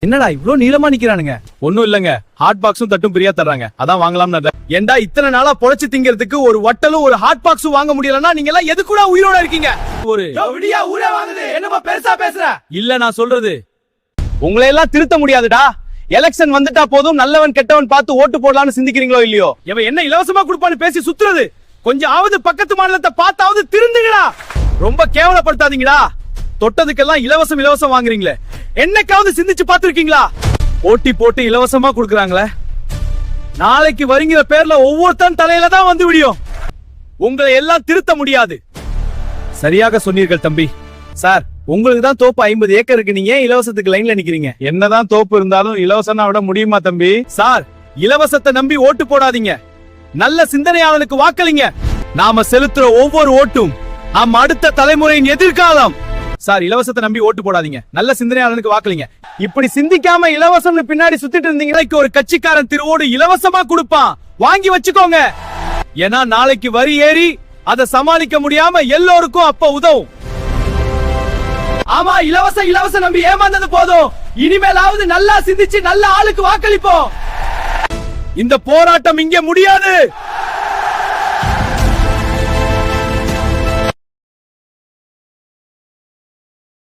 என்னடா இவ்ளோ நீளமா நிக்கிறானுங்க? ஒண்ணும் இல்லங்க, ஹாட் பாக்ஸும் தட்டும் பிரியா தர்றாங்க, அதான் வாங்கலாம்னு. ஏண்டா இத்தனை நாளா பொழைச்சு திங்கிறதுக்கு ஒரு வட்டலும் ஒரு ஹாட் பாக்ஸும் வாங்க முடியலன்னா நீங்க எல்லாம் எது கூட உயிரோட இருக்கீங்க? ஒரு விடியா ஊரே வாங்குது, என்னமா பெருசா பேசுற? இல்ல நான் சொல்றது உங்களை எல்லாம் திருத்த முடியாதுடா. எலெக்ஷன் வந்துட்டா போதும் நல்லவன் கெட்டவன் பார்த்து ஓட்டு போடலாம்னு சிந்திக்கிறீங்களோ இல்லையோ? இவன் என்ன இலவசமா கொடுப்பான்னு பேசி சுத்துறது? கொஞ்சம் ஆவது பக்கத்து மாநிலத்தை பார்த்தாவது திருந்துங்கடா. ரொம்ப கேவலப்படுத்தாதீங்கடா. தொட்டதுக்கெல்லாம் இலவசம் இலவசம் வாங்குறீங்களே, என்னைக்காவது சிந்திச்சு பார்த்திருக்கீங்களா? போட்டி போட்டு இலவசமா கொடுக்கறாங்களே, நாளைக்கு வருங்கிற பேர்ல ஒவ்வொருத்தன் தலையில தான் வந்து விடியும். உங்களை எல்லாம் திருத்த முடியாது. சரியாக சொன்னீர்கள் தம்பி. சார், உங்களுக்கு தான் தோப்பு 50 ஏக்கர் இருக்கு, நீங்க ஏன் இலவசத்துக்கு லைன்ல நிக்கிறீங்க? என்னதான் தோப்பு இருந்தாலும் இலவசம்னா விட முடியுமா தம்பி? சார், இலவசத்தை நம்பி ஓட்டு போடாதீங்க, நல்ல சிந்தனையாளனுக்கு வாக்களிங்க. நாம செலுத்துற ஒவ்வொரு ஓட்டும் நம் அடுத்த தலைமுறையின் எதிர்காலம். சார், இலவசத்தை நம்பி ஓட்டு போடாதீங்க, நல்ல சிந்தனையாளனுக்கு வாக்களிங்க. இப்படி சிந்திக்காம இலவசம்னு பின்னாடி சுத்திட்டு இருந்தீங்கன்னா ஒரு கட்சிக்காரன் திருவோடு இலவசமா கொடுப்பான், வாங்கி வச்சுக்கோங்க. ஏன்னா நாளைக்கு வரி ஏறி அதை சமாளிக்க முடியாம எல்லோருக்கும் அப்ப உதவும். ஆமா, இலவசம் நம்பி ஏமாந்தது போதும். இனிமேலாவது நல்லா சிந்திச்சு நல்ல ஆளுக்கு வாக்களிப்போம். இந்த போராட்டம் இங்கே முடியாது.